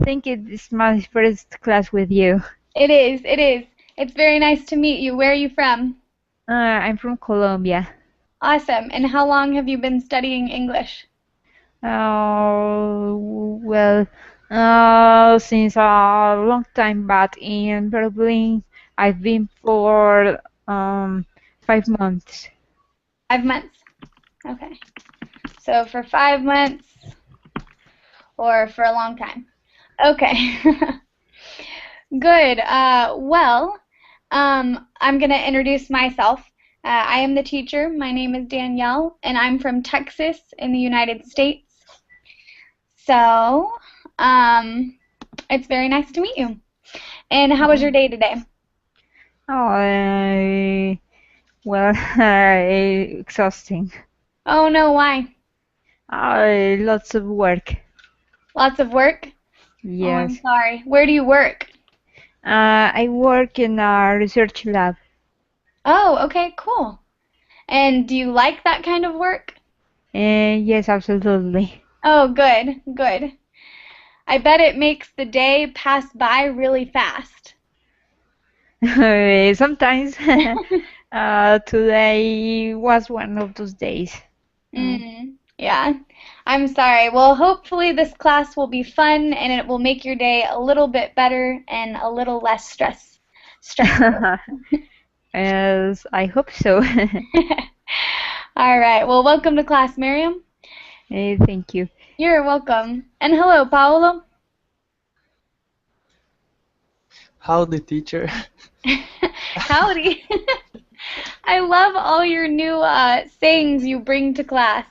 think it is my first class with you. It is, it is. It's very nice to meet you. Where are you from? I'm from Colombia. Awesome. And how long have you been studying English? Well, since a long time back, in probably I've been for 5 months. 5 months. Okay. So for 5 months or for a long time. Okay. Good. I'm going to introduce myself. I am the teacher. My name is Danielle, and I'm from Texas in the United States. So, um, it's very nice to meet you. And how was your day today? Oh, well, exhausting. Oh no, why? Lots of work. Lots of work? Oh, I'm Yes. sorry. Where do you work? I work in a research lab. Oh, okay, cool. And do you like that kind of work? Yes, absolutely. Oh, good, good. I bet it makes the day pass by really fast. Sometimes today was one of those days. Yeah. I'm sorry. Well, hopefully this class will be fun and it will make your day a little bit better and a little less stressful. Yes, I hope so. All right. Well, welcome to class, Miriam. Thank you. You're welcome. And hello, Paolo. Howdy, teacher. Howdy. I love all your new sayings you bring to class.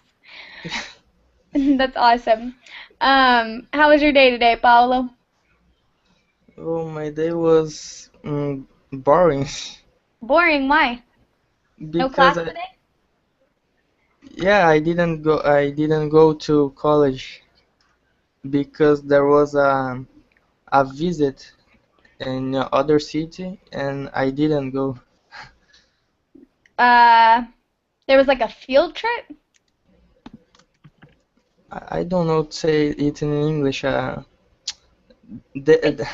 That's awesome. How was your day today, Paolo? Oh, my day was boring Boring. Why? No because class today? I didn't go to college because there was a visit in other city and I didn't go. Uh, there was like a field trip? I don't know to say it in English. It, The,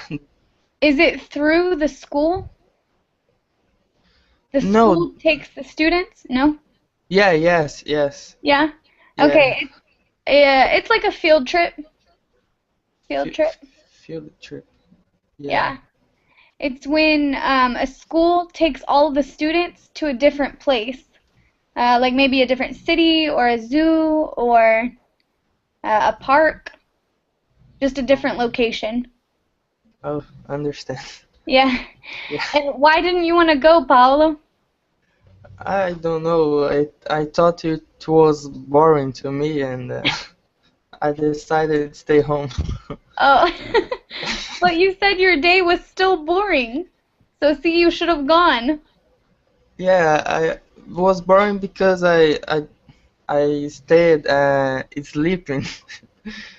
is it through the school? The no, school takes the students? No? yeah, yes, Yeah? yeah. Okay. It's like a field trip. Field F trip. field trip. Yeah. Yeah. It's when a school takes all the students to a different place, like maybe a different city or a zoo or a park, just a different location. Oh, understand. Yeah. Yeah. And why didn't you want to go, Paolo? I don't know. I thought it was boring to me, and I decided to stay home. Oh, but you said your day was still boring. So see, you should have gone. Yeah, I was boring because I stayed sleeping,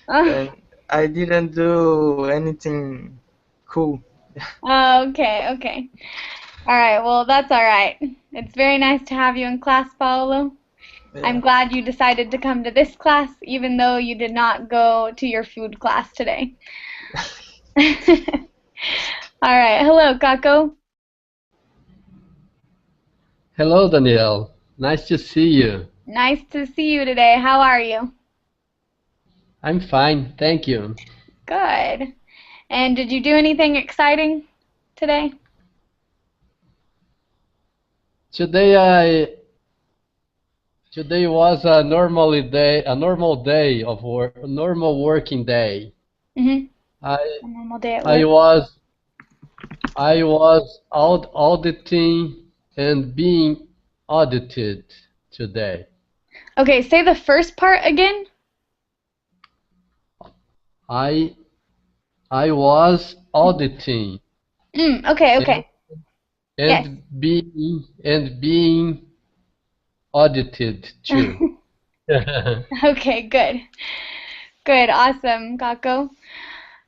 Oh, and I didn't do anything cool. okay, okay. All right, well, that's all right. It's very nice to have you in class, Paolo. I'm Yeah. glad you decided to come to this class, even though you did not go to your food class today. All right, hello, Kako. Hello, Danielle. Nice to see you. Nice to see you today. How are you? I'm fine, thank you. Good. And did you do anything exciting today? Today I today was a normal day of work, a normal working day. Mm-hmm. I A normal day at I work. was I was auditing and being audited today. Okay, say the first part again. I I was auditing Okay, and, okay. Yes. being audited too. Okay, good. Good, awesome, Kako.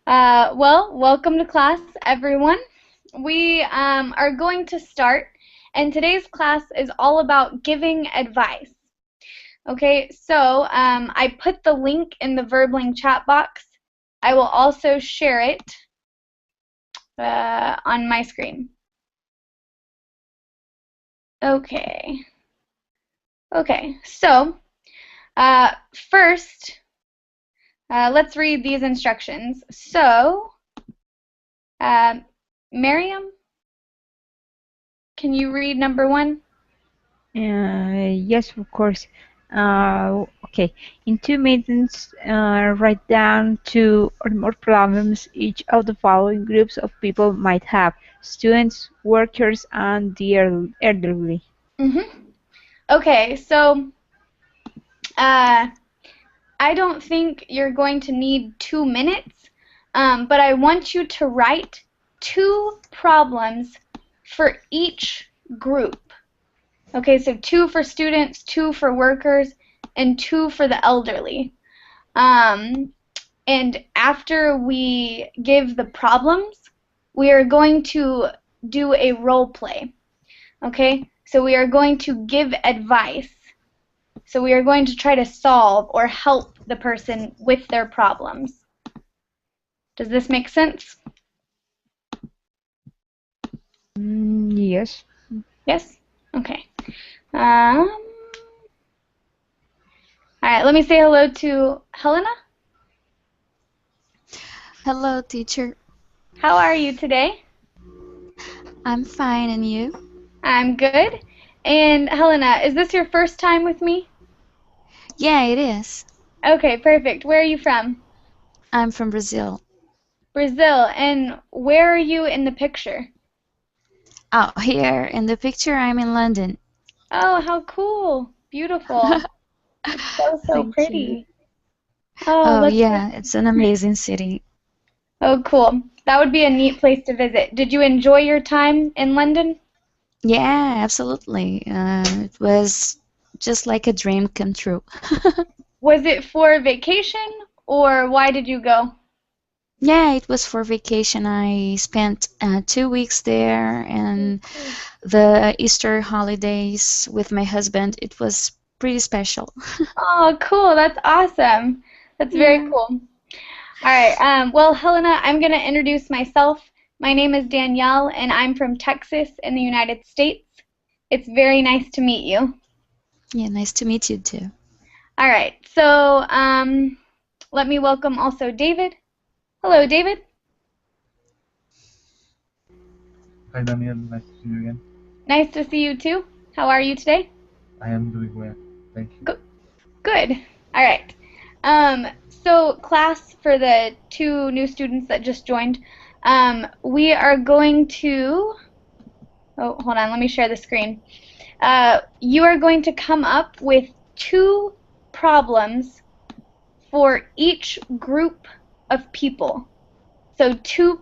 Well, welcome to class, everyone. We are going to start, and today's class is all about giving advice. Okay, so I put the link in the Verbling chat box. I will also share it on my screen. Okay. Okay, so first, let's read these instructions. So, Miriam, can you read number 1? Yes, of course. Okay. In 2 minutes, write down two or more problems each of the following groups of people might have: students, workers, and the elderly. Okay, so I don't think you're going to need 2 minutes, but I want you to write 2 problems for each group. Okay, so 2 for students, 2 for workers, and 2 for the elderly. And after we give the problems, we are going to do a role play. Okay, so we are going to give advice. So we are going to try to solve or help the person with their problems. Does this make sense? Yes. Yes? Okay. All right, let me say hello to Helena. Hello, teacher. How are you today? I'm fine, and you? I'm good. And Helena, is this your first time with me? Yeah, it is. Okay, perfect. Where are you from? I'm from Brazil. Brazil. And where are you in the picture? Oh, here in the picture, I'm in London. Oh, how cool. Beautiful. So Thank you. pretty. Oh, Oh, that's yeah, it's an amazing city. Oh, cool. That would be a neat place to visit. Did you enjoy your time in London? Yeah, absolutely. It was just like a dream come true. Was it for vacation or why did you go? Yeah, it was for vacation. I spent 2 weeks there, and the Easter holidays with my husband. It was pretty special. Oh, cool. That's awesome. That's very Yeah. cool. All right. Well, Helena, I'm going to introduce myself. My name is Danielle, and I'm from Texas in the United States. It's very nice to meet you. Yeah, nice to meet you too. All right. So let me welcome also David. Hello, David. Hi Daniel, nice to see you again. Nice to see you too. How are you today? I am doing well, thank you. Good. All right. So class, for the 2 new students that just joined, we are going to, oh, hold on, let me share the screen. You are going to come up with 2 problems for each group of people. So 2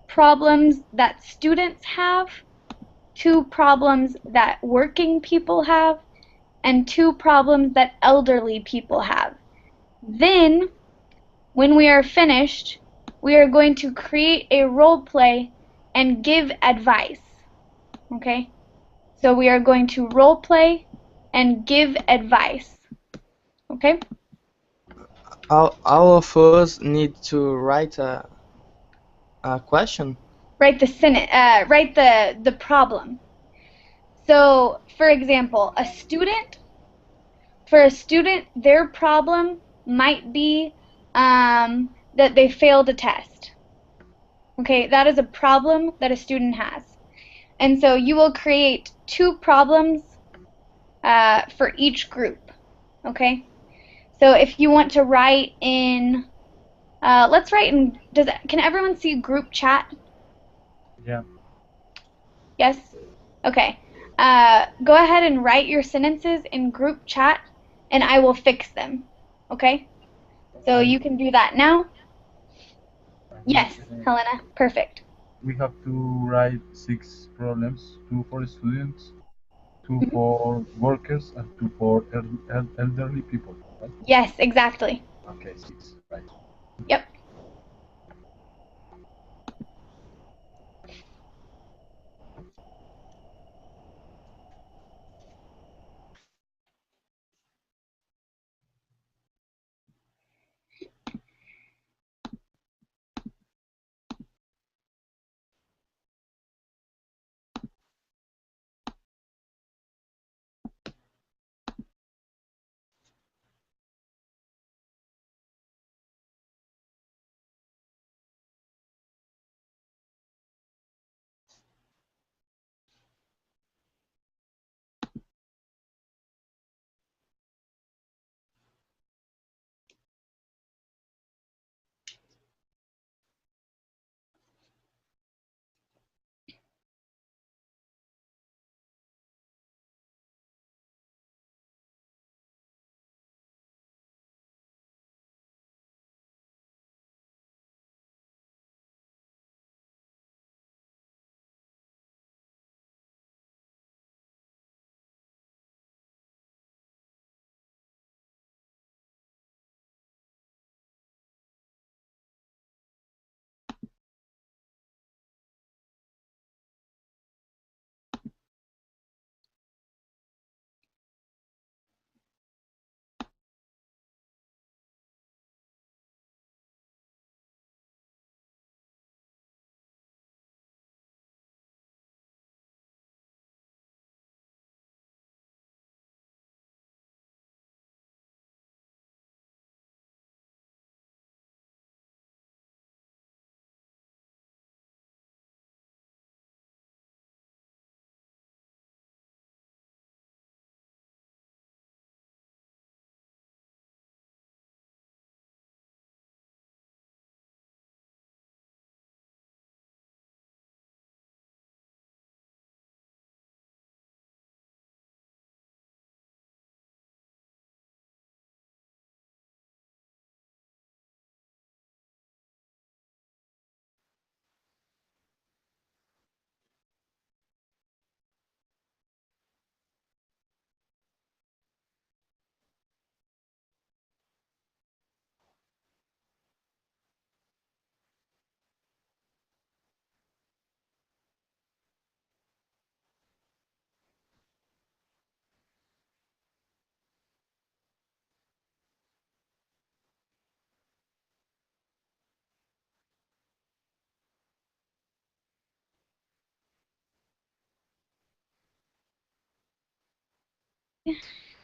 problems that students have, 2 problems that working people have, and 2 problems that elderly people have. Then, when we are finished, we are going to create a role play and give advice. Okay? So we are going to role play and give advice. Okay? All of us need to write a question. Write the problem. So, for example, for a student, their problem might be that they failed a test. Okay, that is a problem that a student has. And so you will create 2 problems for each group. Okay, so if you want to write in, let's write in, can everyone see group chat? Yeah, Yes? Okay. Go ahead and write your sentences in group chat and I will fix them. Okay? So I, you can do that now. I Yes, think Helena. Perfect. we have to write 6 problems, 2 for students, 2 Mhm. for workers, and 2 for elderly people, right? Yes, exactly. Okay, 6, right. Yep.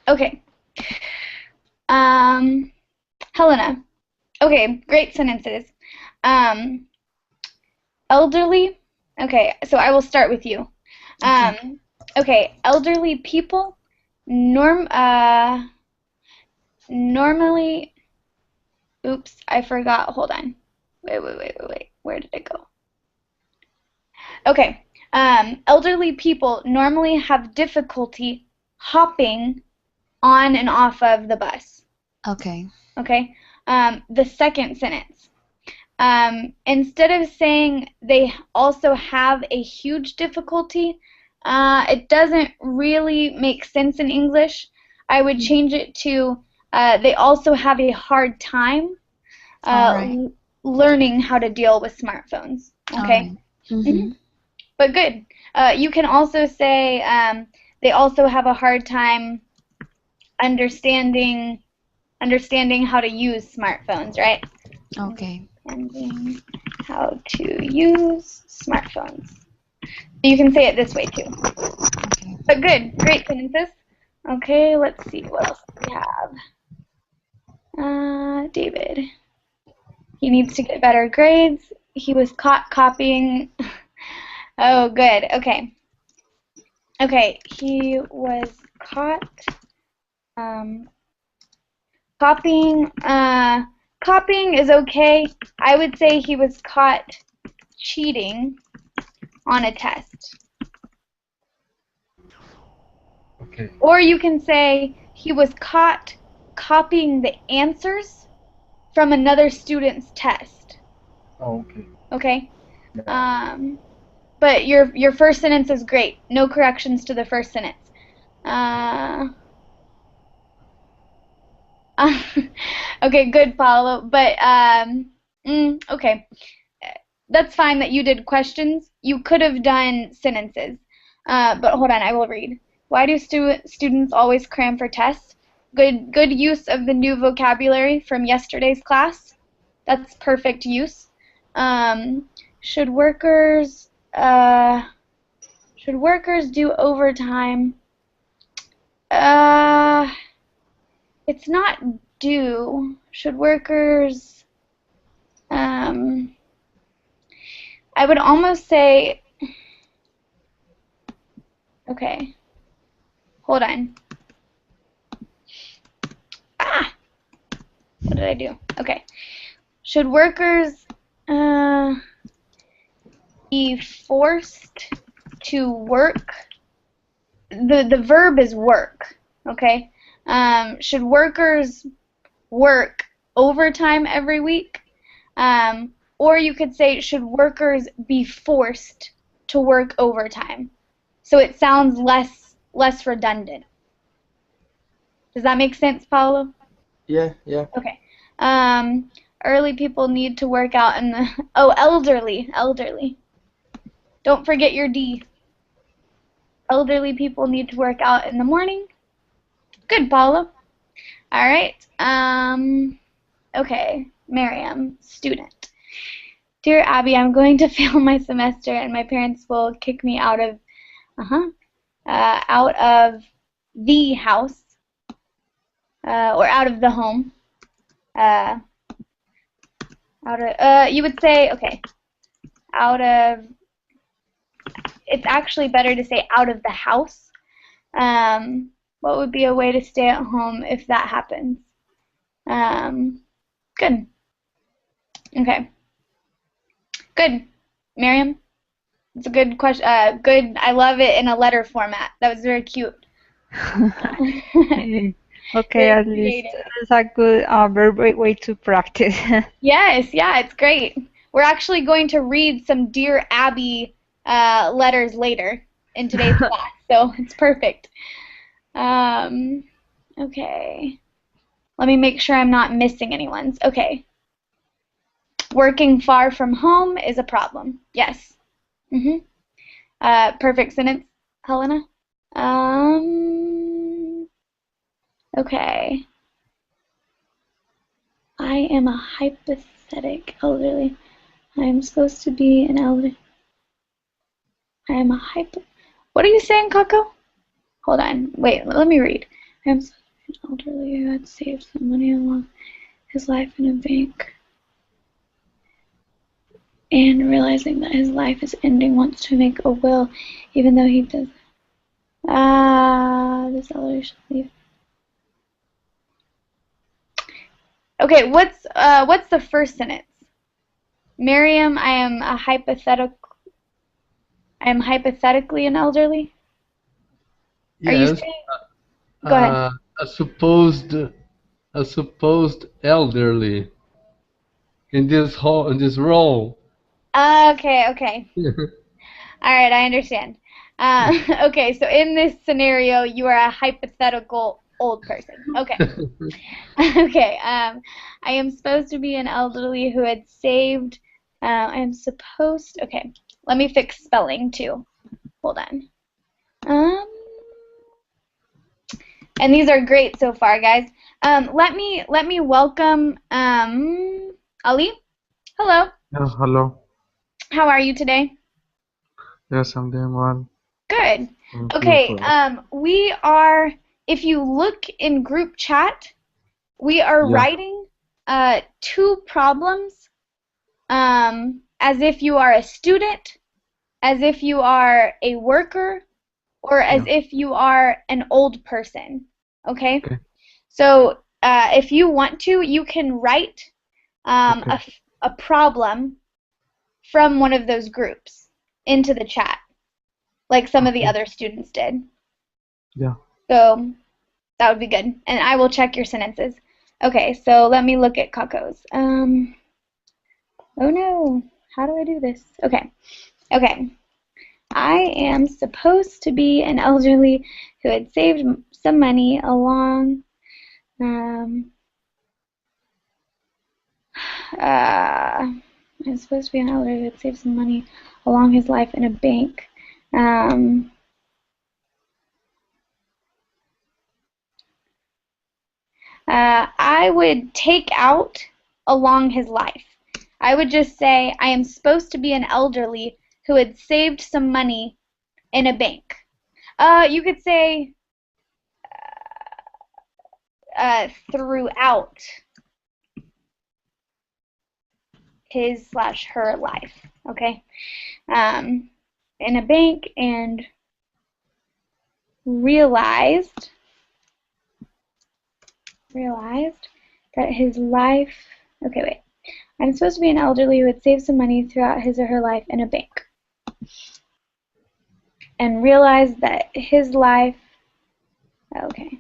Okay. Helena. Okay, great sentences. Elderly. Okay, so I will start with you. Okay, elderly people normally. Oops, I forgot. Hold on. Wait. Where did it go? Okay. Elderly people normally have difficulty hopping on and off of the bus. Okay. Okay. The second sentence. Instead of saying they also have a huge difficulty, it doesn't really make sense in English. I would change it to they also have a hard time learning how to deal with smartphones. Okay. But good. You can also say they also have a hard time understanding how to use smartphones, right? Okay. Understanding how to use smartphones. You can say it this way too. Okay. But good, great sentences. Okay, let's see what else we have. David. He needs to get better grades. He was caught copying. Oh, good. Okay. Okay, he was caught copying. Copying is okay. I would say he was caught cheating on a test. Okay. Or you can say he was caught copying the answers from another student's test. Oh, okay. Okay? Yeah. But your first sentence is great. No corrections to the first sentence. Okay, good, Paulo. But okay, that's fine that you did questions. You could have done sentences. But hold on, I will read. Why do students always cram for tests? Good use of the new vocabulary from yesterday's class. That's perfect use. Should workers do overtime? It's not do. Should workers? I would almost say. Okay. Hold on. What did I do? Okay. Should workers be forced to work? The verb is work. Okay. Should workers work overtime every week? Or you could say, should workers be forced to work overtime? So it sounds less redundant. Does that make sense, Paulo? Yeah. Okay. Early people need to work out in the... Oh, elderly. Don't forget your D. Elderly people need to work out in the morning. Good, Paulo. All right. Okay. Miriam, student. Dear Abby, I'm going to fail my semester and my parents will kick me out of the house or out of the home. You would say, okay, it's actually better to say out of the house. What would be a way to stay at home if that happens? Good. Okay. Good. Miriam? It's a good question. Good. I love it in a letter format. That was very cute. Okay, at least it's a good very great way to practice. Yes, yeah, it's great. We're actually going to read some Dear Abby letters later in today's class, so it's perfect. Okay. Let me make sure I'm not missing anyone's. Okay. Working far from home is a problem. Yes. Perfect sentence, Helena. Okay. I am a hypothetic elderly. I am supposed to be an elderly. I am a What are you saying, Kako? hold on. Wait, let me read. I am an elderly who had saved some money along his life in a bank, and realizing that his life is ending, wants to make a will, even though he does. This elderly should leave. Okay, what's the first sentence? Miriam, I am hypothetically an elderly. Are you Yes, saying? Go ahead. a supposed elderly in this role. Okay, okay. All right, I understand. Okay, so in this scenario, you are a hypothetical old person. Okay. Okay. I am supposed to be an elderly who had saved. I am supposed. Okay. Let me fix spelling too. Hold on. And these are great so far, guys. Let me welcome Ali. Hello. Yes, hello. How are you today? Yes, I'm doing well. Good. Thank Okay. you for We are. If you look in group chat, we are yeah. writing 2 problems as if you are a student, as if you are a worker, or as Yeah. if you are an old person. Okay? Okay. So if you want to, you can write Okay. a problem from one of those groups into the chat, like some of the Okay. other students did. Yeah. So that would be good. And I will check your sentences. Okay, so let me look at Kako's. Oh no, how do I do this? Okay, okay. I am supposed to be an elderly who had saved some money along, I'm supposed to be an elderly who had saved some money along his life in a bank. I would take out along his life. I would just say I am supposed to be an elderly who had saved some money in a bank. You could say throughout his/her life. Okay, in a bank, and realized that his life. Okay, wait. I'm supposed to be an elderly who had saved some money throughout his or her life in a bank, and realized that his life. Okay.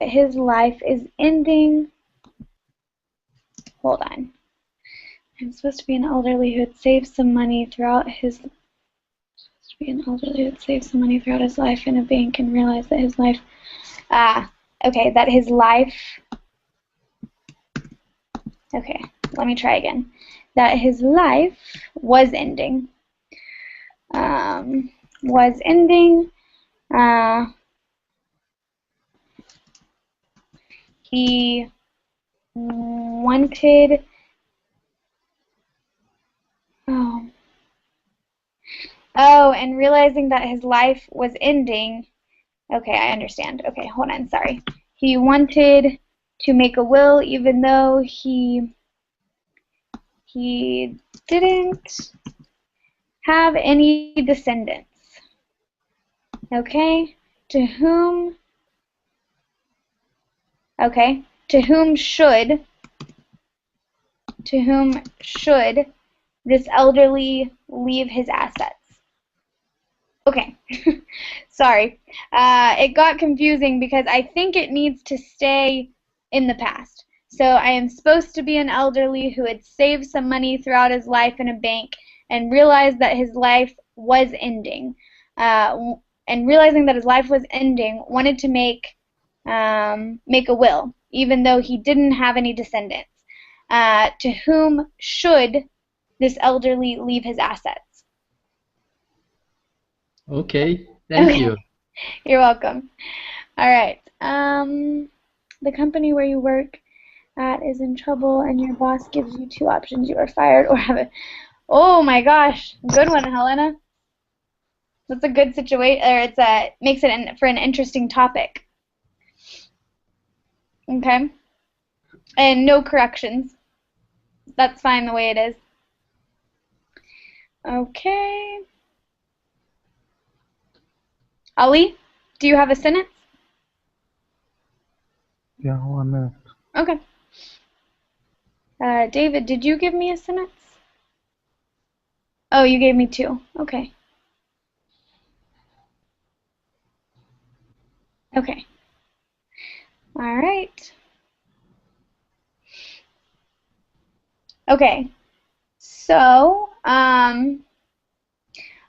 That his life is ending. Hold on. I'm supposed to be an elderly who had saved some money throughout his. Supposed to be an elderly who had saved some money throughout his life in a bank, and realized that his life. Okay, that his life. Okay, let me try again. That his life was ending. Was ending. He wanted. Oh, and realizing that his life was ending. Okay, I understand. Okay, hold on, sorry. He wanted to make a will even though he didn't have any descendants. Okay? To whom should this elderly leave his assets? Okay, sorry. It got confusing because I think it needs to stay in the past. So I am supposed to be an elderly who had saved some money throughout his life in a bank and realized that his life was ending. And realizing that his life was ending, wanted to make a will, even though he didn't have any descendants. To whom should this elderly leave his assets? Okay, thank you. You're welcome. All right. The company where you work at is in trouble, and your boss gives you 2 options: you are fired or have a. Oh my gosh, good one, Helena. That's a good situation, or makes it for an interesting topic. Okay. And no corrections. That's fine the way it is. Okay. Ali, do you have a sentence? Yeah, 1 minute. Okay. David, did you give me a sentence? Oh, you gave me 2. Okay. Okay. All right. Okay. So, all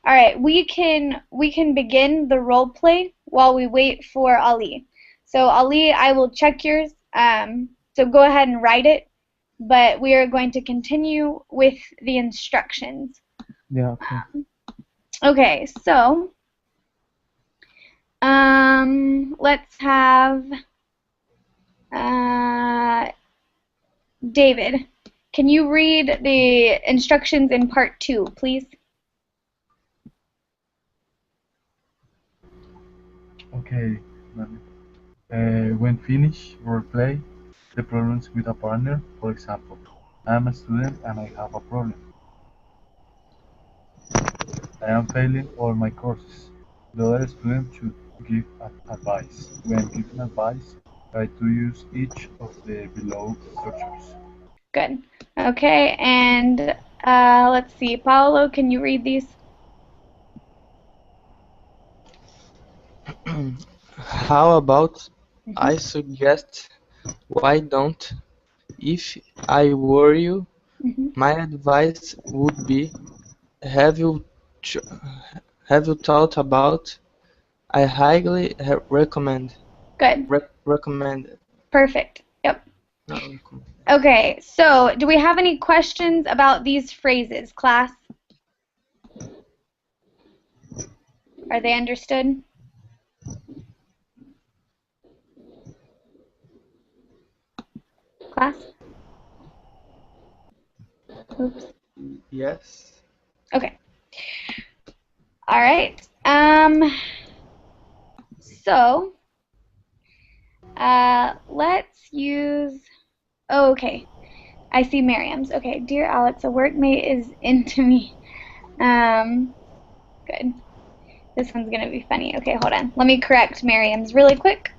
right, we can begin the role play while we wait for Ali. So Ali, I will check yours. So go ahead and write it, but we are going to continue with the instructions. Yeah, okay. Okay, so let's have David. Can you read the instructions in part 2, please? Okay, when finish roleplay, the problems with a partner, for example, I'm a student and I have a problem. I am failing all my courses. The other student should give advice. When giving advice, try to use each of the below structures. Good. Okay, and let's see. Paolo, can you read these? How about I suggest, why don't? If I were you, my advice would be, have you ch- have you thought about? I highly recommend. Good. Recommend it. Perfect. Yep. Not recommend. Okay, so do we have any questions about these phrases, class? Are they understood? Class? Oops. Yes. Okay. All right. So, let's use. Oh, okay. I see Miriam's. Okay, dear Alex, a workmate is into me. Good. This one's gonna be funny. Okay, hold on. Let me correct Miriam's really quick.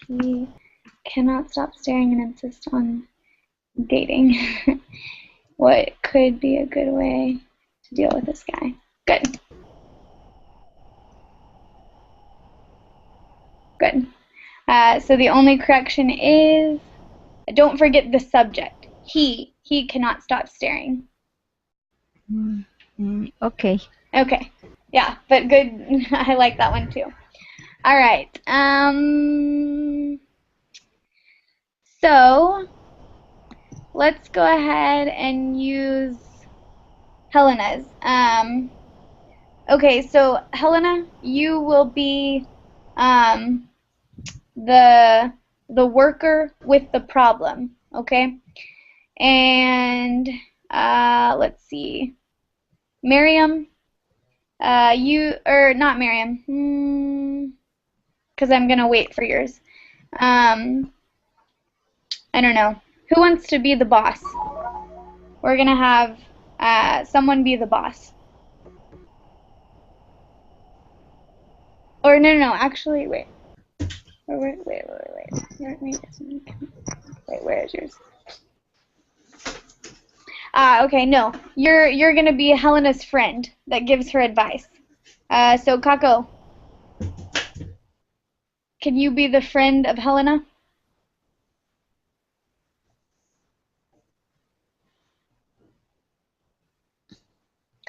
He cannot stop staring and insist on dating. What could be a good way to deal with this guy? Good. Good. So the only correction is, don't forget the subject. He cannot stop staring. Okay. Okay. Yeah, but good. I like that one too. All right. So let's go ahead and use Helena's. Okay, so Helena, you will be the worker with the problem, okay? And let's see, Miriam, not Miriam, because I'm gonna wait for yours. I don't know. Who wants to be the boss? We're gonna have someone be the boss. Or no, actually, wait. Wait. Wait, where is yours? Okay, no. You're gonna be Helena's friend that gives her advice. So Kako, can you be the friend of Helena?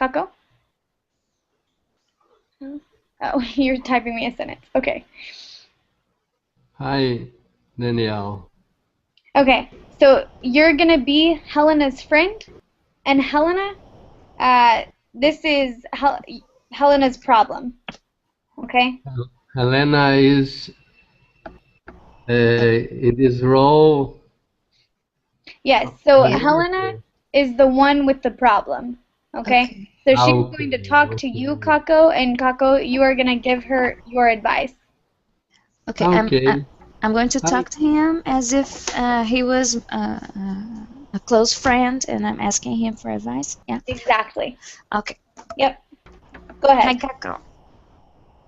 Kako? Oh, you're typing me a sentence. Okay. Hi, Danielle. Okay, so you're gonna be Helena's friend, and Helena, this is Helena's problem. Okay? Helena is in this role. Yes, so Helena is the one with the problem. Okay? So she's going to talk to you, Kako, and Kako, you are going to give her your advice. Okay, Okay. I'm going to talk to him as if he was a close friend, and I'm asking him for advice. Yeah. Exactly. Okay. Yep. Go ahead. Hi, Kako.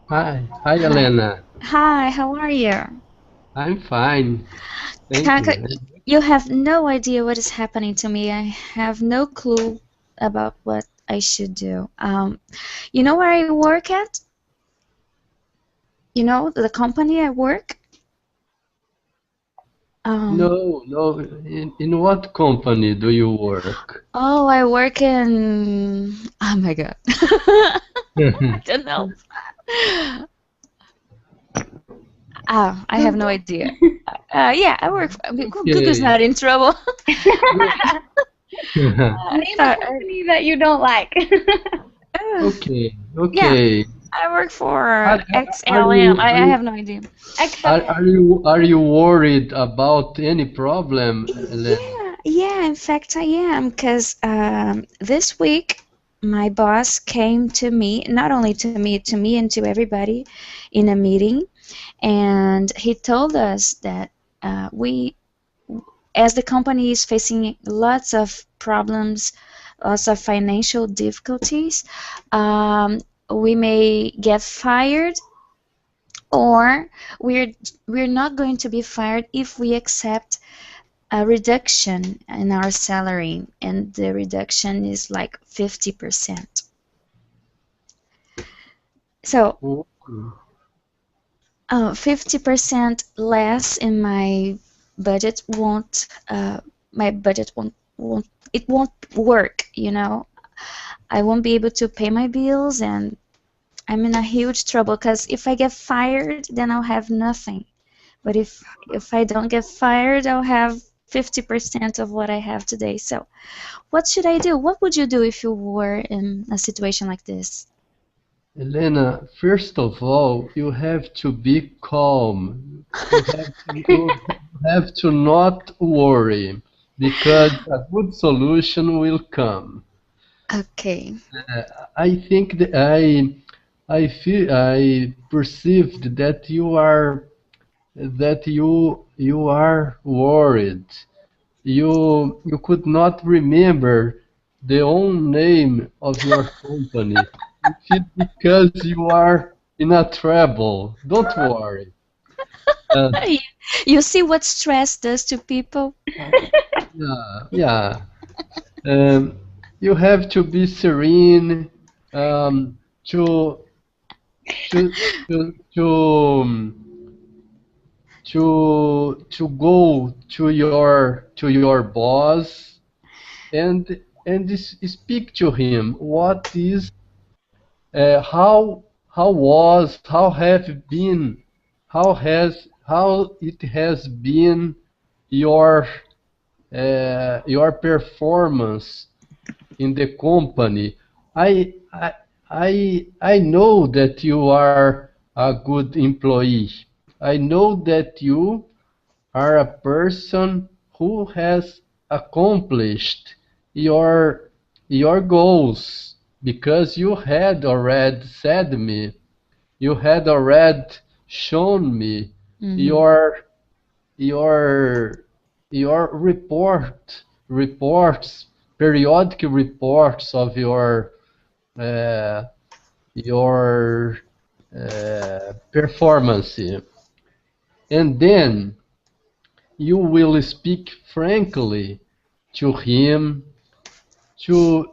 Hi, Elena. Hi, how are you? I'm fine. Thank Kako, you. you have no idea what is happening to me. I have no clue about what I should do. You know where I work at? You know the company I work? No. In what company do you work? Oh, I work in. Oh my God. I don't know. I have no idea. Yeah, I work. Google's not in trouble. Name a company that you don't like. Okay. Yeah, I work for Are XLM. I have no idea. Are you worried about any problem, Elena? Yeah. In fact, I am, because this week my boss came to me, not only to me and to everybody, in a meeting, and he told us that as the company is facing lots of problems, lots of financial difficulties, we may get fired, or we're not going to be fired if we accept a reduction in our salary, and the reduction is like 50%. So 50% less in my budget won't my budget won't it won't work, you know. I won't be able to pay my bills, and I'm in a huge trouble, because if I get fired, then I'll have nothing. But if I don't get fired, I'll have 50% of what I have today. So what should I do? What would you do if you were in a situation like this? Elena, first of all, you have to be calm. You have to not worry, because a good solution will come. Okay. I think that I perceived that you are worried. You could not remember the own name of your company. It's because you are in a trouble. Don't worry. You see what stress does to people? Yeah. You have to be serene, to to to to to go to your boss and speak to him. What is how have been how it has been your your performance in the company. I, I, I know that you are a good employee. I know that you are a person who has accomplished your goals, because you had already said me, you had already shown me your your your reports, periodic reports of uh, your performance, and then you will speak frankly to him, to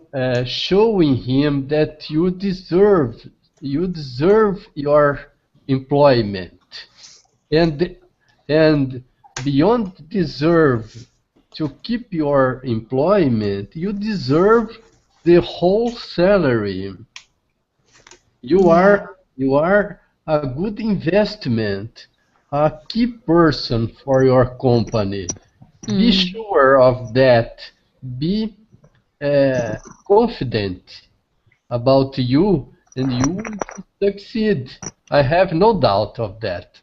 showing him that you deserve your employment, and and beyond deserve to keep your employment, you deserve the whole salary. You are a good investment, a key person for your company. Be sure of that. Be confident about you, and you will succeed. I have no doubt of that.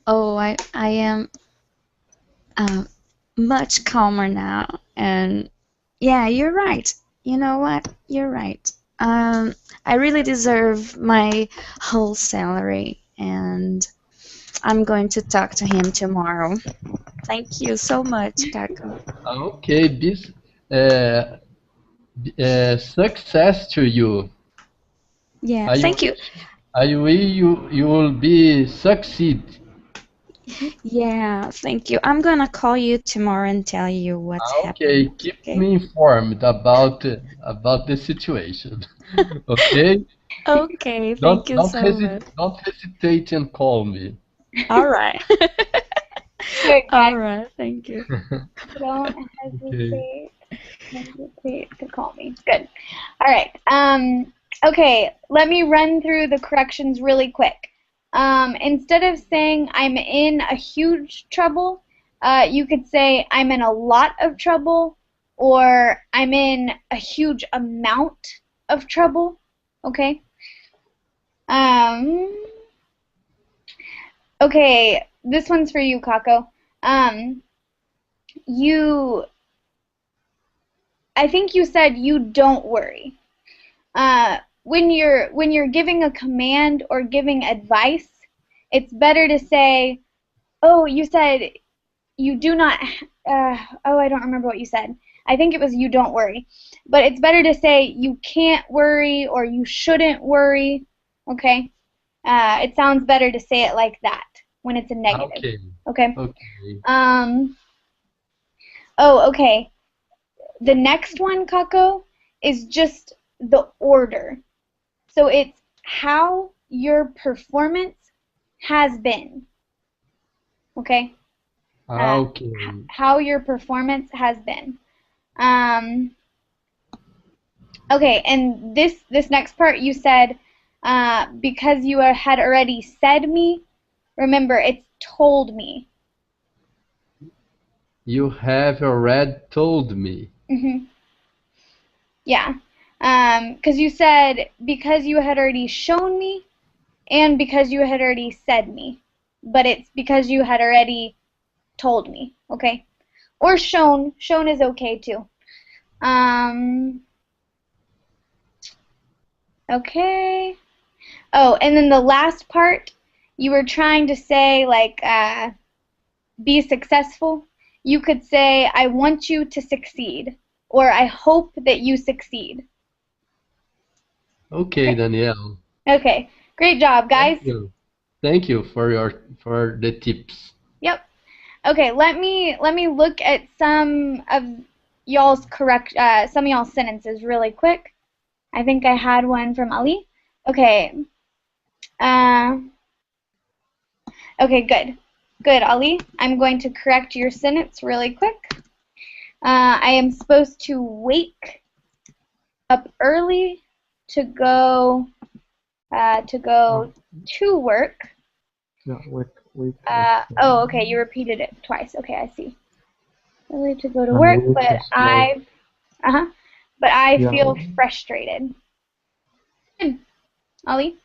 Oh, I am. much calmer now. And yeah, you're right. You know what? You're right. I really deserve my whole salary, and I'm going to talk to him tomorrow. Thank you so much, Kako. Okay, this uh, success to you. Yeah, I thank you. wish, I will you will be succeed. Yeah, thank you. I'm gonna call you tomorrow and tell you what's Okay, happened. keep Okay? me informed about the situation. Okay? Okay, thank you so much. Don't hesitate and call me. All right. Good, All guys. right, thank you. Don't Okay. hesitate to call me. Good. All right. Okay, let me run through the corrections really quick. Instead of saying I'm in a huge trouble, you could say I'm in a lot of trouble, or I'm in a huge amount of trouble. Okay? Um, okay, this one's for you, Kako. You, I think you said you don't worry. When you're giving a command or giving advice, it's better to say, "Oh, you said you do not." Oh, I don't remember what you said. I think it was you don't worry, but it's better to say you can't worry or you shouldn't worry. Okay, it sounds better to say it like that when it's a negative. Okay. Okay. Okay. Oh, okay. The next one, Kako, is just the order. So it's how your performance has been. Okay? Okay. How your performance has been. Okay, and this next part you said because you had already said me. Remember, it's told me. You have already told me. Yeah. Because you said because you had already shown me and because you had already said me. But it's because you had already told me, okay? Or shown. Shown is okay too. Okay. Oh, and then the last part, you were trying to say like be successful. You could say I want you to succeed or I hope that you succeed. Okay, Danielle. Okay. Great job, guys. Thank you. Thank you for the tips. Yep. Okay, let me look at some of y'all's sentences really quick. I think I had one from Ali. Okay. Okay, good. Good, Ali. I'm going to correct your sentence really quick. I am supposed to wake up early to go to work. No, wait. Oh, okay, you repeated it twice. Okay, I see. Early to go to I'm work, really but too slow. I Yeah. feel frustrated. Good, Ali.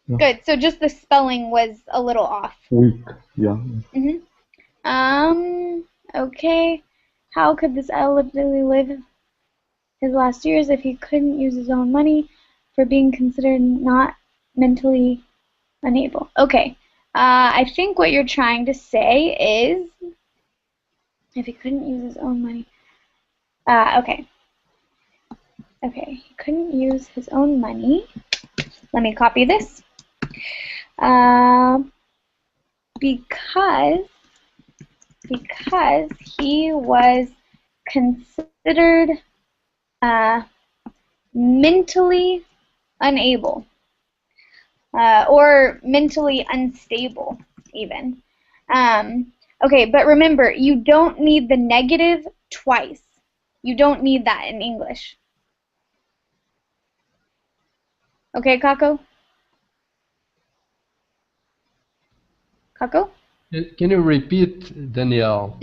Yeah. Good. So just the spelling was a little off. Weak. Yeah. Okay. How could this elderly live his last years if he couldn't use his own money for being considered not mentally unable? Okay. I think what you're trying to say is if he couldn't use his own money. Okay. Okay. He couldn't use his own money. Let me copy this. Because he was considered mentally unable or mentally unstable even. Okay, but remember, you don't need the negative twice. You don't need that in English. Okay, Kako? Kako? Can you repeat, Danielle?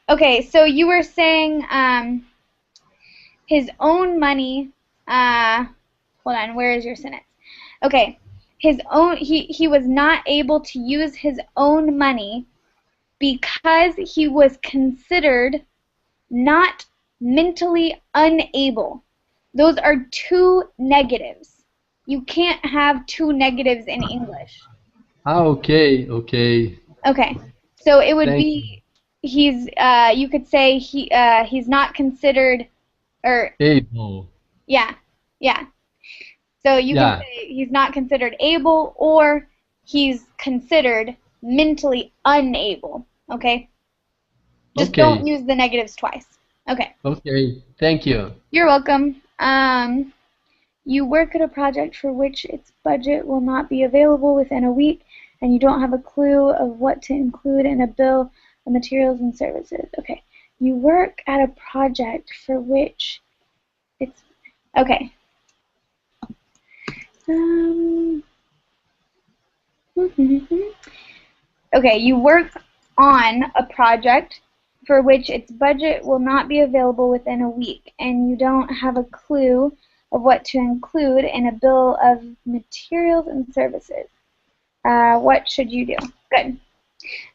Okay, so you were saying his own money. Hold on, where is your sentence? Okay, his own. He was not able to use his own money because he was considered not mentally unable. Those are two negatives. You can't have two negatives in English. Okay, okay. Okay, so it would Thank you. be he's. You could say he's not considered, or Able. yeah, yeah. So you can Yeah. say he's not considered able, or he's considered mentally unable. Okay, just don't Okay. use the negatives twice. Okay, Okay. Thank you. you're welcome. You work at a project for which its budget will not be available within a week, and you don't have a clue of what to include in a bill of materials and services. Okay. You work at a project for which it's okay. Um, okay, you work on a project for which its budget will not be available within a week, and you don't have a clue of what to include in a bill of materials and services. What should you do? Good.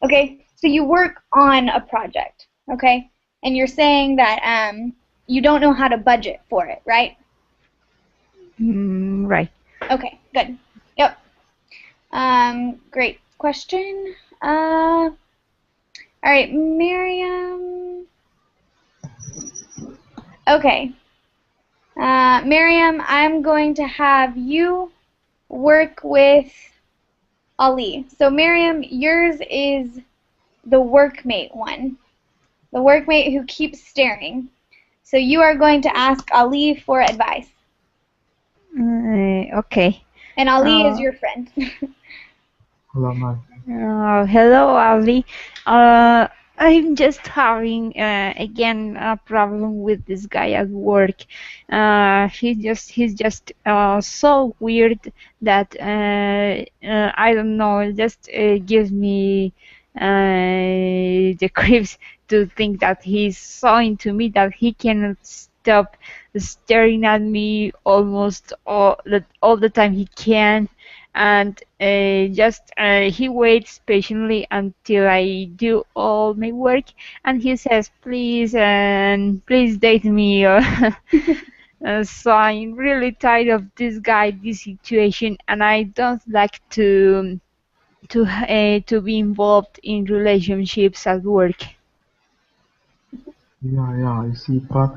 Okay, so you work on a project, okay, and you're saying that you don't know how to budget for it, right? Right. Okay, good. Yep. Great question. All right, Miriam. Okay. Miriam, I'm going to have you work with Ali. So Miriam, yours is the workmate one. The workmate who keeps staring. So you are going to ask Ali for advice. Okay. And Ali is Uh, your friend. Hello, Mike. Hello, Ali. I'm just having again a problem with this guy at work. He's just so weird that I don't know. It just gives me the creeps to think that he's so into me that he cannot stop staring at me almost all the time he can, and just he waits patiently until I do all my work, and he says, "Please, and please date me." So I'm really tired of this guy, this situation, and I don't like to be involved in relationships at work. Yeah, I see. But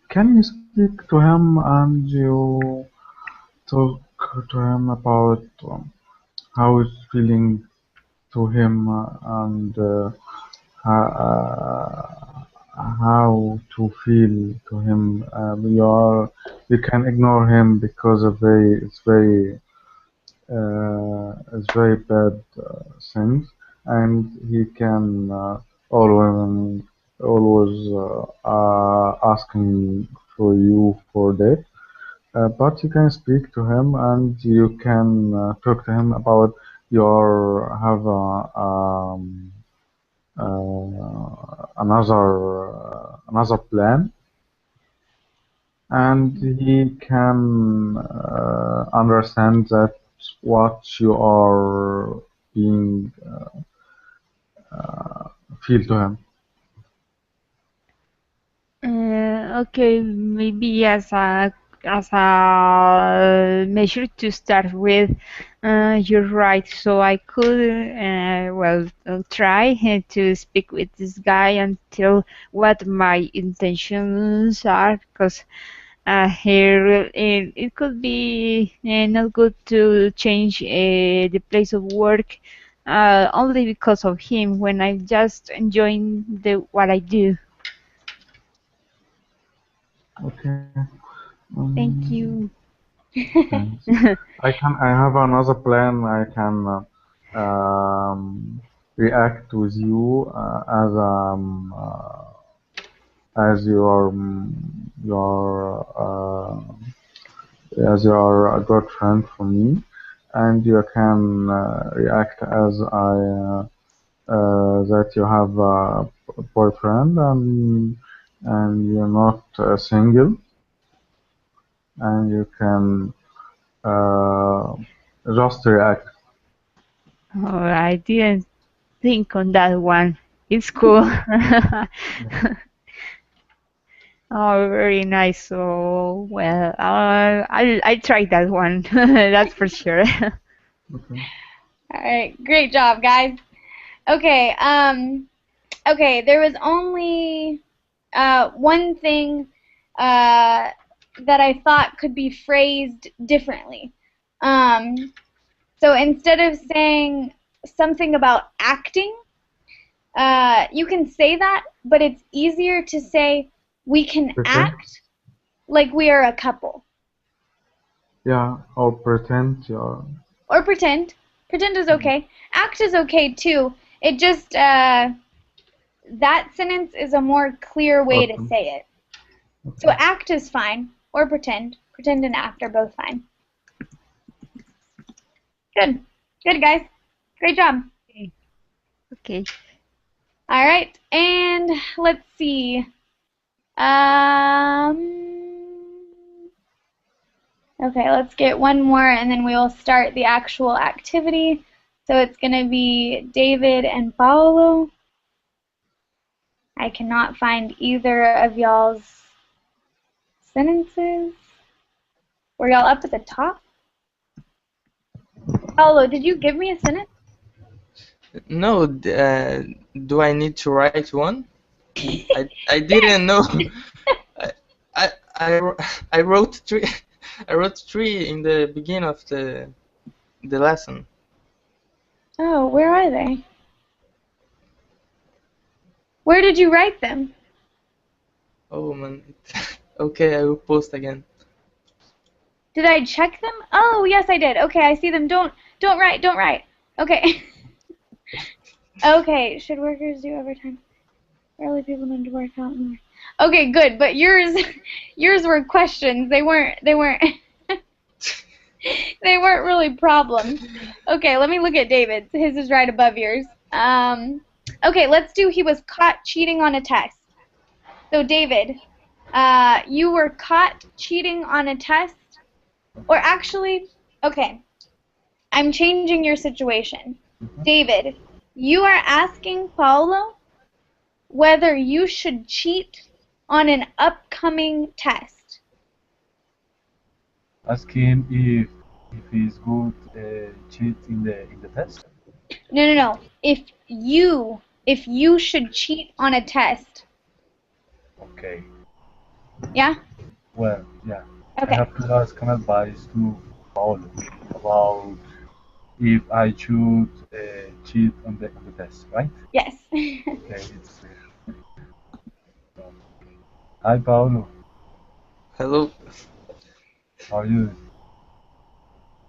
can you speak to him and you talk to him about how he's feeling to him and how to feel to him? You can ignore him because of it's very bad things, and he can always asking for you for that. But you can speak to him and you can talk to him about your have another plan, and he can understand that what you are being feel to him. Okay, maybe as a measure to start with, you're right. So I could try to speak with this guy and tell what my intentions are, because it could be not good to change the place of work only because of him when I'm just enjoying the what I do. Okay. Thank Um, you. Thanks. I have another plan. I can react with you as your as you are a good friend for me, and you can react as that you have a boyfriend and you're not single, and you can uh, just react. Oh, I didn't. think on that one. It's cool. Oh, very nice. So, well, I'll try that one. That's for sure. Okay. All right, great job, guys. Okay, okay, there was only one thing that I thought could be phrased differently. So instead of saying something about acting, you can say that, but it's easier to say we can Pretend? act like we are a couple. Yeah, or pretend. Yeah. Or pretend. Pretend is okay. Act is okay too. It just, that sentence is a more clear way to Okay. say it. So act is fine, or pretend. Pretend and act are both fine. Good. Good, guys. Great job. Okay. All right, and let's see. Okay, let's get one more, and then we will start the actual activity. So it's going to be David and Paolo. I cannot find either of y'all's sentences. Were y'all up at the top? Paolo, did you give me a sentence? No, do I need to write one? I didn't know. I, I wrote three. I wrote three in the beginning of the lesson. Oh, where are they? Where did you write them? Oh man. Okay, I will post again. Did I check them? Oh, yes, I did. Okay, I see them. Don't write. Don't write. Okay. Okay. Should workers do overtime? Early people need to work out more. Okay, good. But yours were questions. They weren't. They weren't really problems. Okay, let me look at David's. His is right above yours. Okay, let's do he was caught cheating on a test. So David, you were caught cheating on a test. Or actually, okay, I'm changing your situation. David, you are asking Paulo whether you should cheat on an upcoming test. Ask him if he's good cheat in the test. No. If you should cheat on a test. Okay. Yeah? Well, yeah. Okay. I have to ask an advice to Paolo about if I should cheat on the test, right? Yes. Okay, it's clear. Hi, Paolo. Hello. How are you?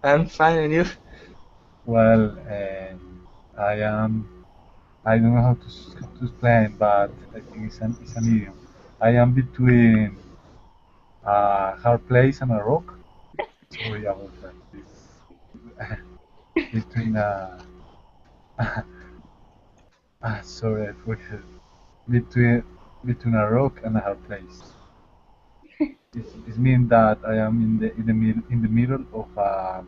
I'm fine, and you? Well, I don't know how to explain, but I think it's an idiom. I am between a hard place and a rock. Sorry about that. It's between sorry, I forgot. Between a rock and a hard place. It means that I am in the middle of a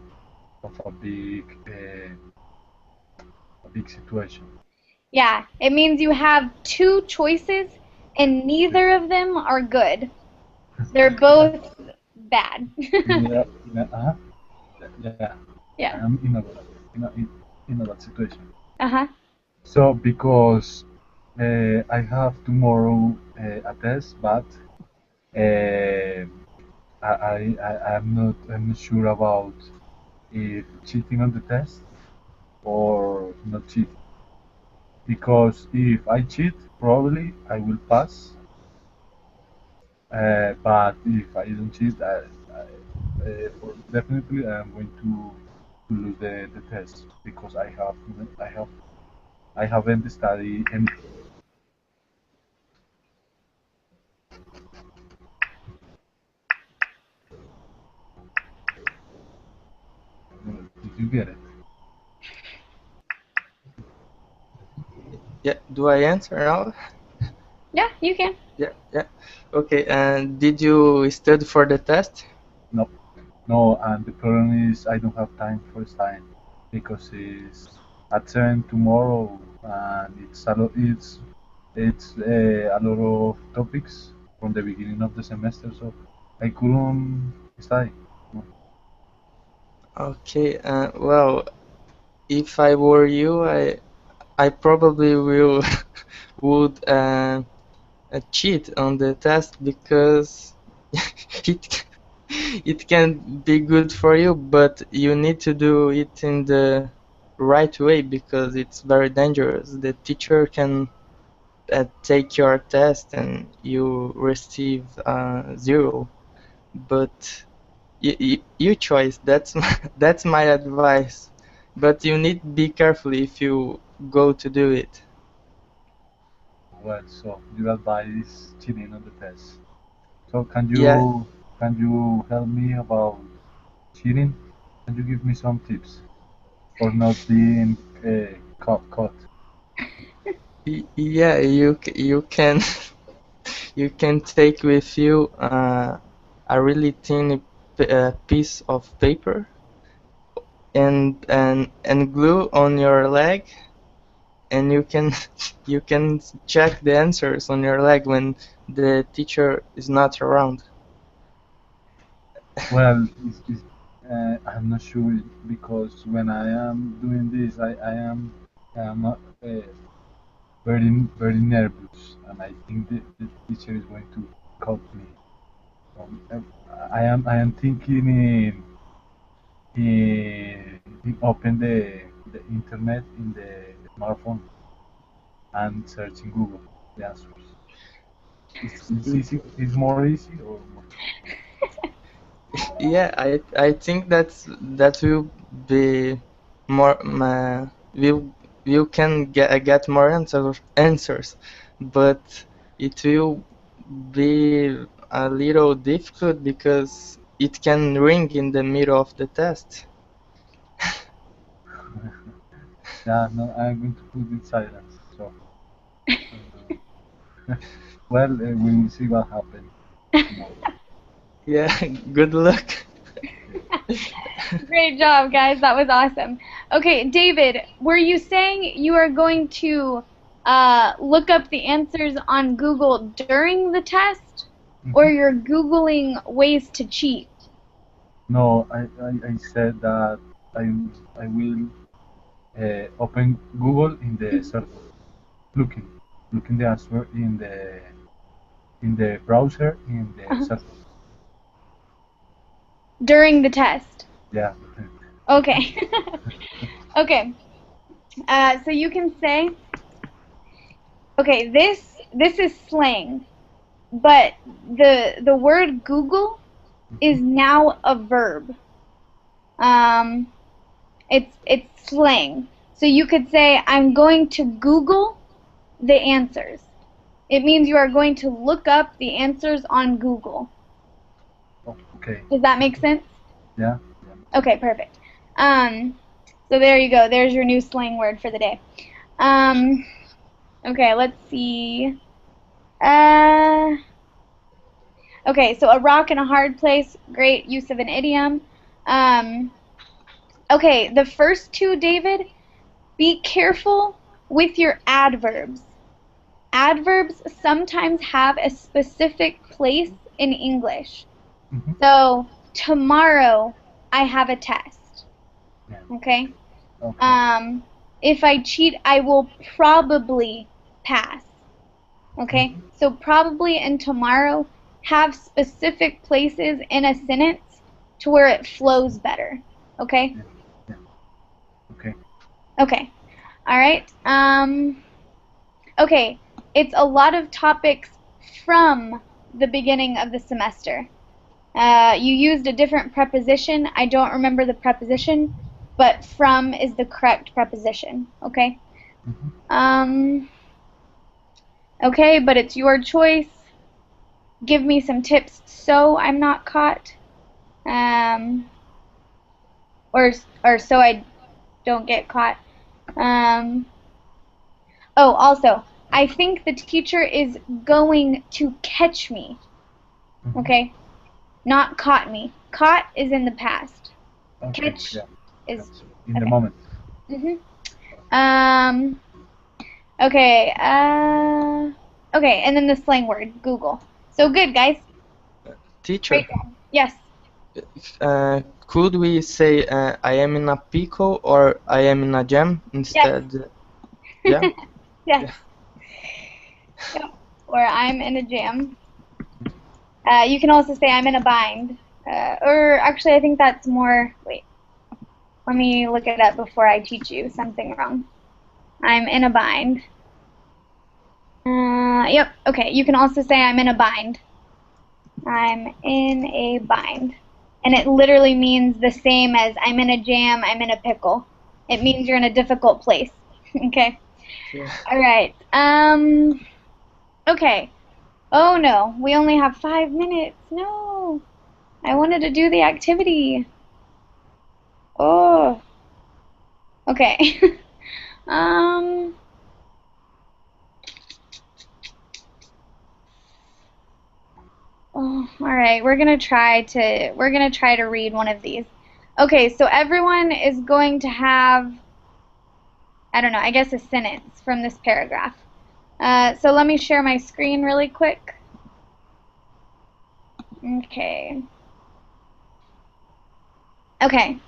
big situation. Yeah, it means you have two choices and neither of them are good. They're both bad. Yeah, yeah. Yeah. I am in a bad situation. Uh-huh. So because I have tomorrow a test, but uh, I'm not sure about if cheating on the test or not cheating. Because if I cheat, probably I will pass. But if I don't cheat, definitely I am going to lose the test because I haven't studied anything. Did you get it? Yeah. Do I answer now? Yeah, you can. Yeah. Okay. And did you study for the test? No, no. And the problem is I don't have time for studying because it's at 7 tomorrow. and it's a lot of topics from the beginning of the semester, so I couldn't study. Okay, well, if I were you, I probably will would cheat on the test because it it can be good for you, but you need to do it in the right way because it's very dangerous. The teacher can take your test and you receive 0, but you choice. That's that's my advice. But you need to be careful if you go to do it. Well, so your advice is cheating on the test. So Yeah, can you help me about cheating? Can you give me some tips for not being caught? yeah, you can you can take with you a really thin piece of paper and glue on your leg, and you can you can check the answers on your leg when the teacher is not around. Well, I'm not sure because when I am doing this, I am not, very nervous, and I think the teacher is going to cut me. I am thinking in open the internet in the smartphone and searching Google the answers. It's easy. It's more easy or more. Yeah, I think that will be more you can get more answers, but it will be a little difficult because it can ring in the middle of the test. Yeah, no, I'm going to put it silence. So, well, we will see what happens tomorrow. Yeah, good luck. Great job, guys. That was awesome. Okay, David, were you saying you are going to look up the answers on Google during the test, or you're Googling ways to cheat? No, I said that I will open Google in the search, looking looking the answer in the browser in the search. During the test. Yeah. Okay. Okay. So you can say, okay, this is slang, but the word Google is now a verb. Um, it's slang. So you could say, I'm going to Google the answers. It means you are going to look up the answers on Google. Oh, okay. Does that make sense? Yeah. Okay, perfect. So there you go. There's your new slang word for the day. Okay, let's see. Okay, so a rock in a hard place, great use of an idiom. Okay, the first two, David, be careful with your adverbs. Adverbs sometimes have a specific place in English. So, tomorrow I have a test. Okay? Okay. If I cheat, I will probably pass. Okay? So, probably and tomorrow have specific places in a sentence to where it flows better. Okay? Okay. Okay. All right. Okay. It's a lot of topics from the beginning of the semester. You used a different preposition. I don't remember the preposition, but from is the correct preposition. Okay? Okay, but it's your choice. Give me some tips so I'm not caught. Or so I don't get caught. Oh, also, I think the teacher is going to catch me. Okay? Not caught me. Caught is in the past. Okay. Catch Yeah. is In the moment. Okay. Okay, and then the slang word, Google. So good, guys. Teacher, Great job. Yes. could we say I am in a pickle or I am in a jam instead? Yeah. Yes. Yep. Or I'm in a jam. You can also say I'm in a bind. Or actually, I think that's more. Wait. Let me look it up before I teach you something wrong. I'm in a bind. Yep. Okay. You can also say I'm in a bind. I'm in a bind. And it literally means the same as I'm in a jam, I'm in a pickle. It means you're in a difficult place. Okay. Yeah. All right. Okay. Oh no, we only have 5 minutes. No. I wanted to do the activity. Oh. Okay. um Oh, all right. We're going to try to read one of these. Okay, so everyone is going to have, I don't know, I guess a sentence from this paragraph. So let me share my screen really quick. Okay. Okay.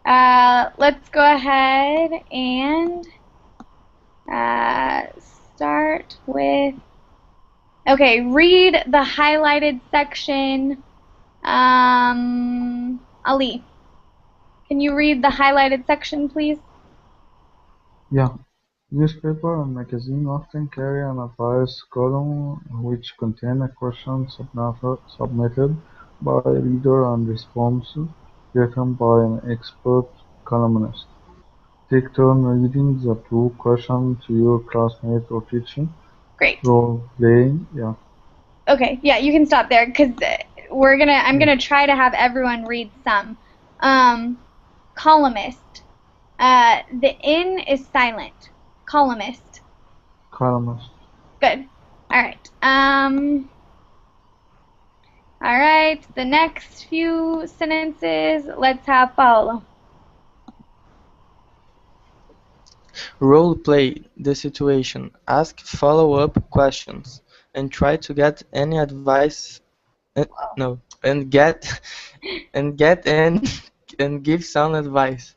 Let's go ahead and start with, okay, read the highlighted section. Ali, can you read the highlighted section, please? Yeah. Newspaper and magazine often carry an advice column which contain a question submitted by a reader and responses written by an expert columnist. Take turn reading the two questions to your classmate or teacher. Great. Role playing, yeah. Okay, yeah, you can stop there because I'm gonna try to have everyone read some. Columnist. The N is silent. Columnist. Columnist. Good. All right. All right. The next few sentences, let's have Paolo. Role play the situation, ask follow-up questions, and try to get any advice. No, and get and give some advice.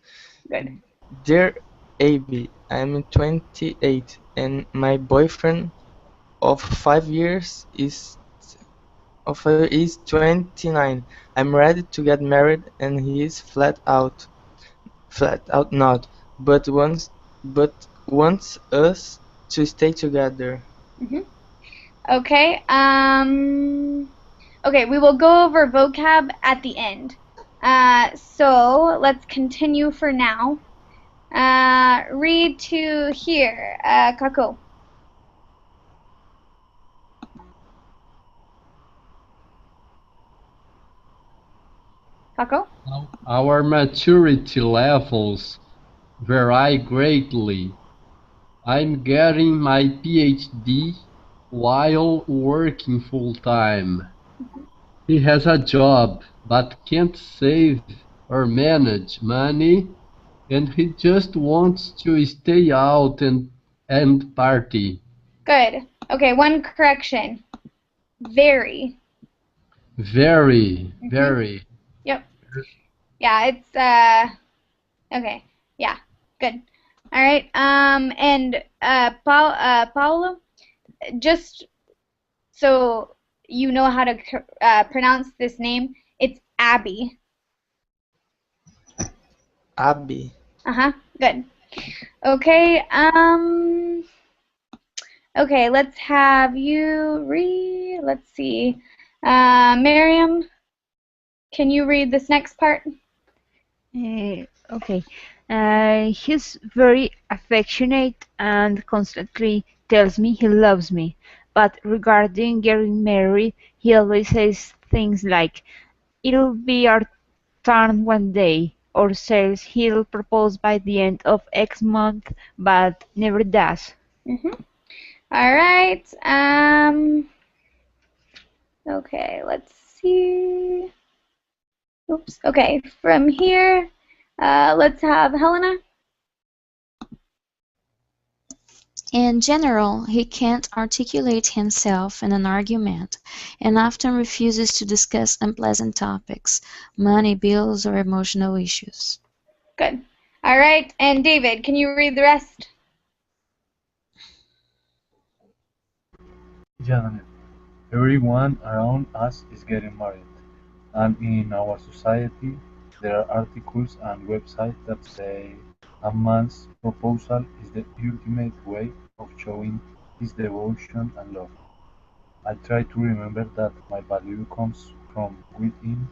Good. Dear Abby, I'm 28 and my boyfriend of 5 years is 29. I'm ready to get married and he is flat out not, but wants us to stay together. Mm-hmm. Okay. Okay, we will go over vocab at the end. So let's continue for now. Read to here, Kako. Kako? Our maturity levels vary greatly. I'm getting my PhD while working full-time. He has a job but can't save or manage money, and he just wants to stay out and party. Good. Okay, one correction. Very. Very, Mm-hmm. very. Yep. Yeah, it's okay. Yeah. Good. All right. And Paulo, just so you know how to pronounce this name, it's Abby. Abby. Uh-huh. Good. Okay. Okay, let's have you read. Let's see. Miriam, can you read this next part? Okay. He's very affectionate and constantly tells me he loves me. But regarding getting married, he always says things like, "It'll be our turn one day," or says he'll propose by the end of X month, but never does. Mm-hmm. All right. Okay, let's see. Oops. Okay, from here, let's have Helena. In general, he can't articulate himself in an argument and often refuses to discuss unpleasant topics, money, bills, or emotional issues. Good. All right, and David, can you read the rest? Yeah, Daniel. Everyone around us is getting married, and in our society, there are articles and websites that say a man's proposal is the ultimate way of showing his devotion and love. I try to remember that my value comes from within,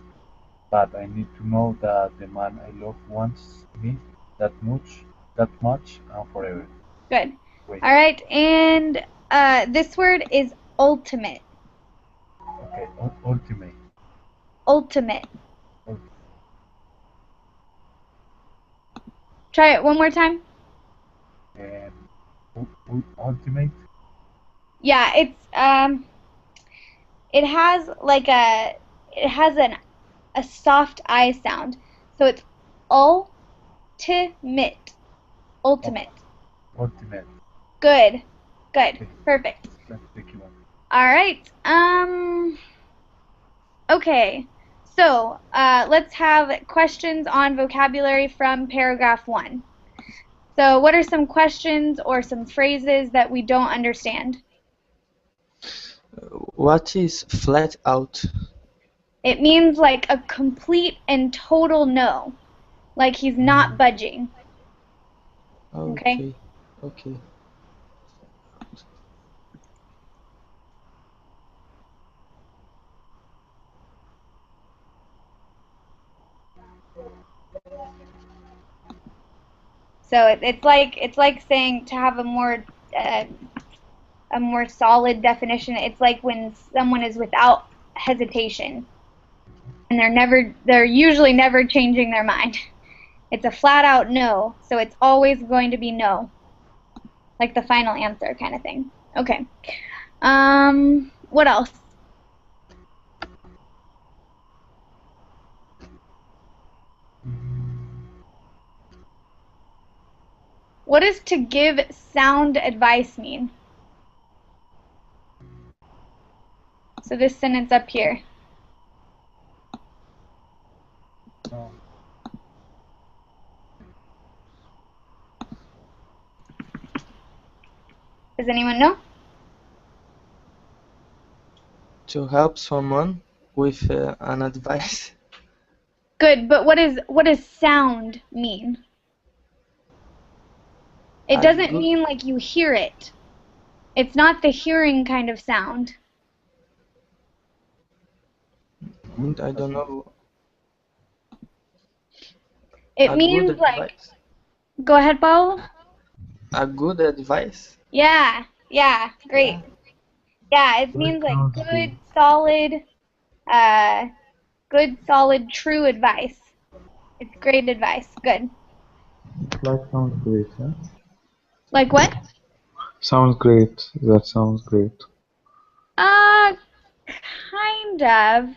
but I need to know that the man I love wants me that much, and forever. Good. Wait, All right, and this word is ultimate. okay, ultimate. Ultimate. Ult- Try it one more time. Ultimate. Yeah, it has like a soft I sound. So it's ultimate. Ultimate. Ultimate. Good. Good. Okay, Perfect. thank you. All right. Okay. So, let's have questions on vocabulary from paragraph 1. So, what are some questions or some phrases that we don't understand? What is flat out? It means like a complete and total no. Like he's not budging. Okay? Okay. So it's like saying, to have a more solid definition, it's like when someone is without hesitation and they're usually never changing their mind. It's a flat out no, so it's always going to be no. Like the final answer kind of thing. Okay. What else? What does to give sound advice mean? So this sentence up here. Does anyone know? To help someone with an advice. Good, but what does sound mean? It doesn't mean like you hear it. It's not the hearing kind of sound. I don't know. It means like, go ahead, Paul. A good advice? Yeah, great. Yeah, it means like good, solid, true advice. It's great advice. Good. Like sounds great, yeah? Like what? Sounds great. That sounds great. Kind of.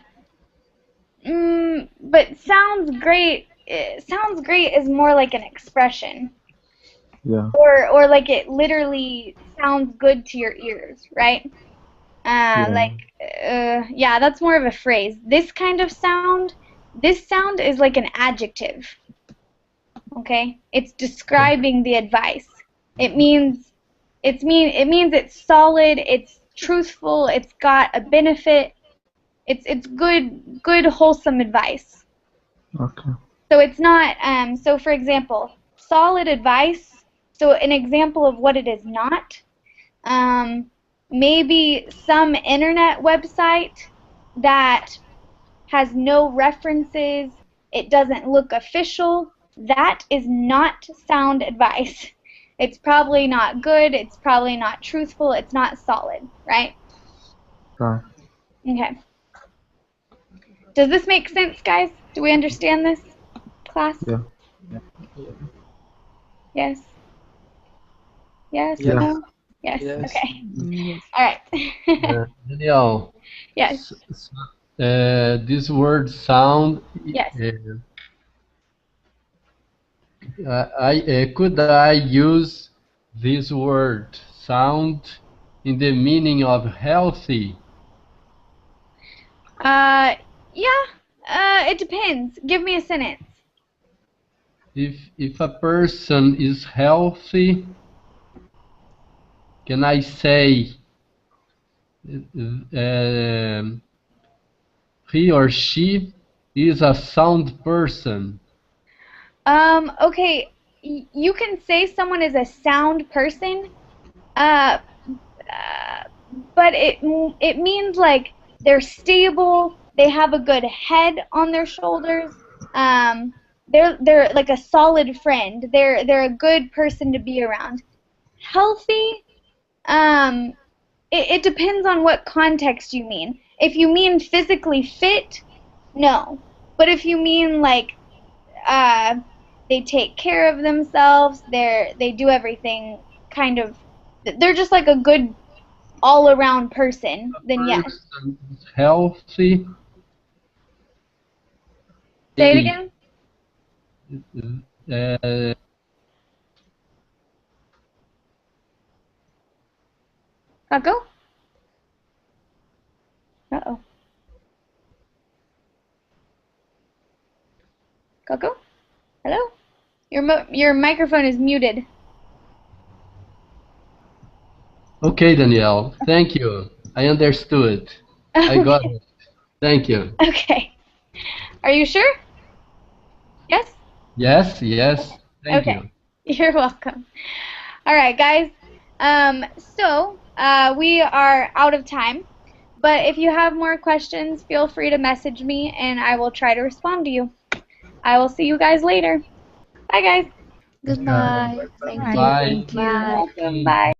But sounds great. Sounds great is more like an expression. Yeah. Or like it literally sounds good to your ears, right? Yeah, that's more of a phrase. This sound is like an adjective. Okay? It's describing the advice. It means it's solid, it's truthful, it's got a benefit. It's good wholesome advice. Okay. So it's not so for example, solid advice, so an example of what it is not, maybe some internet website that has no references, it doesn't look official, that is not sound advice. It's probably not good, it's probably not truthful, it's not solid, right? Right. Okay. Does this make sense, guys? Do we understand this, class? Yeah. Yes? Yes? Yes. No? Yes. Yes. Okay. All right. Daniel. Yes. This word sound. Yes. Could I use this word sound in the meaning of healthy? Yeah. It depends. Give me a sentence. If a person is healthy, can I say he or she is a sound person? Okay. You can say someone is a sound person, uh, but it means like they're stable, they have a good head on their shoulders. Um, they're like a solid friend. They're a good person to be around. Healthy, um, it depends on what context you mean. If you mean physically fit, no. But if you mean like uh, they take care of themselves, they do everything kind of, they're just like a good all-around person, then yes. Person is healthy. Say it again. Uh, Paco? Uh-oh. Coco? Hello? Your microphone is muted. okay, Danielle. Thank you. I understood. I got it. Thank you. Okay. Are you sure? Yes? Yes, yes. Thank Okay. you. You're welcome. All right, guys. So we are out of time. But if you have more questions, feel free to message me and I will try to respond to you. I will see you guys later. Bye, guys. Thanks, guys. Goodbye. Bye. Thank Bye. you. Bye. Thank you. Welcome. Bye.